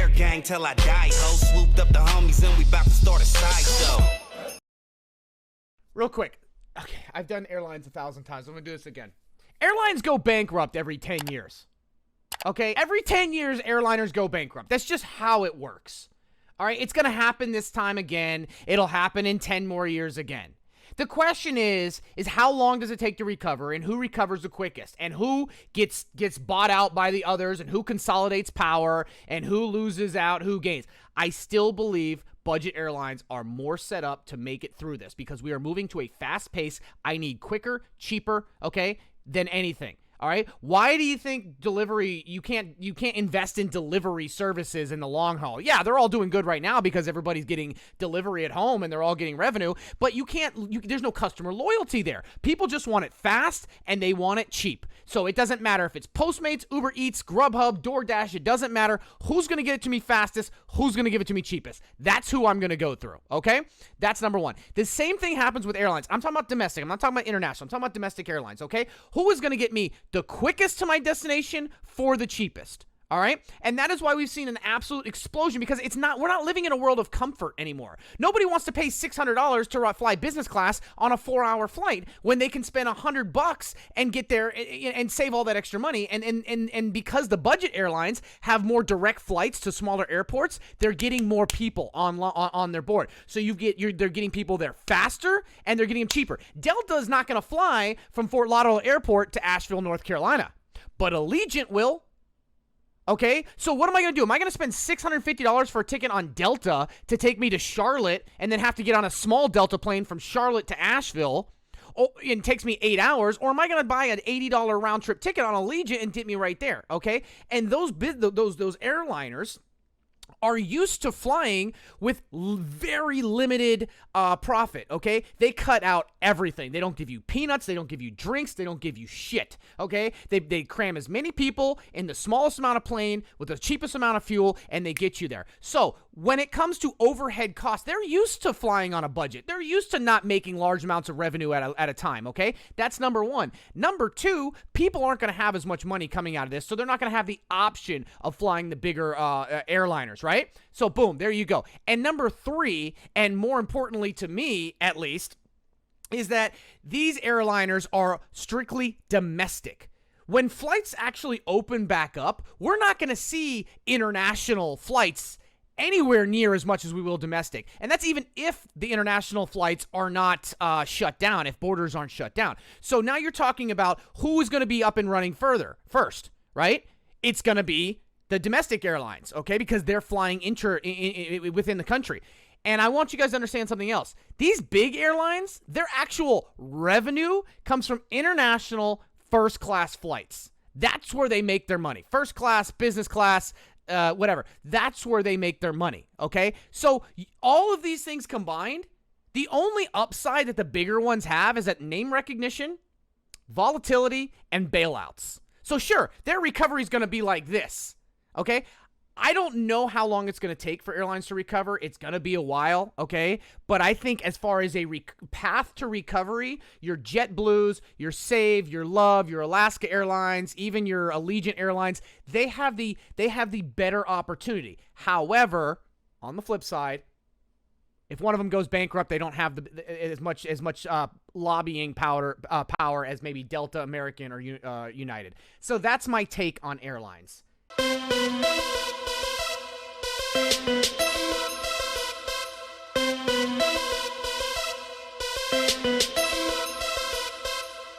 Air gang till I die, ho. Swooped up the homies and we about to start a sideshow. Real quick. Okay, I've done airlines 1,000 times. I'm going to do this again. Airlines go bankrupt every 10 years. Okay? Every 10 years, airliners go bankrupt. That's just how it works. All right? It's going to happen this time again. It'll happen in 10 more years again. The question is how long does it take to recover, and who recovers the quickest, and who gets bought out by the others, and who consolidates power, and who loses out, who gains. I still believe budget airlines are more set up to make it through this because we are moving to a fast pace. I need quicker, cheaper, okay, than anything. All right. Why do you think delivery, you can't invest in delivery services in the long haul? Yeah, they're all doing good right now because everybody's getting delivery at home and they're all getting revenue, but there's no customer loyalty there. People just want it fast and they want it cheap. So it doesn't matter if it's Postmates, Uber Eats, Grubhub, DoorDash, it doesn't matter who's going to get it to me fastest, who's going to give it to me cheapest. That's who I'm going to go through. Okay. That's number one. The same thing happens with airlines. I'm talking about domestic. I'm not talking about international. I'm talking about domestic airlines. Okay. Who is going to get me the quickest to my destination for the cheapest? All right. And that is why we've seen an absolute explosion because we're not living in a world of comfort anymore. Nobody wants to pay $600 to fly business class on a 4-hour flight when they can spend $100 and get there and save all that extra money. And because the budget airlines have more direct flights to smaller airports, they're getting more people on their board. So they're getting people there faster and they're getting them cheaper. Delta is not going to fly from Fort Lauderdale Airport to Asheville, North Carolina, but Allegiant will. Okay, so what am I going to do? Am I going to spend $650 for a ticket on Delta to take me to Charlotte and then have to get on a small Delta plane from Charlotte to Asheville? It takes me 8 hours. Or am I going to buy an $80 round trip ticket on Allegiant and get me right there? Okay, and those airliners are used to flying with very limited profit, okay? They cut out everything. They don't give you peanuts. They don't give you drinks. They don't give you shit, okay? They cram as many people in the smallest amount of plane with the cheapest amount of fuel, and they get you there. So when it comes to overhead costs, they're used to flying on a budget. They're used to not making large amounts of revenue at a time, okay? That's number one. Number two, people aren't going to have as much money coming out of this, so they're not going to have the option of flying the bigger airliners, right? So boom, there you go. And number three, and more importantly to me at least, is that these airliners are strictly domestic. When flights actually open back up, we're not going to see international flights anywhere near as much as we will domestic. And that's even if the international flights are not shut down, if borders aren't shut down. So now you're talking about who is going to be up and running first, right? It's going to be the domestic airlines, okay? Because they're flying within the country. And I want you guys to understand something else. These big airlines, their actual revenue comes from international first-class flights. That's where they make their money. First class, business class, whatever. That's where they make their money, okay? So all of these things combined, the only upside that the bigger ones have is that name recognition, volatility, and bailouts. So sure, their recovery is going to be like this, okay? I don't know how long it's going to take for airlines to recover. It's going to be a while, okay? But I think as far as a path to recovery, your JetBlues, your Save, your Love, your Alaska Airlines, even your Allegiant Airlines, they have the better opportunity. However, on the flip side, if one of them goes bankrupt, they don't have as much lobbying power as maybe Delta, American, or United. So that's my take on airlines.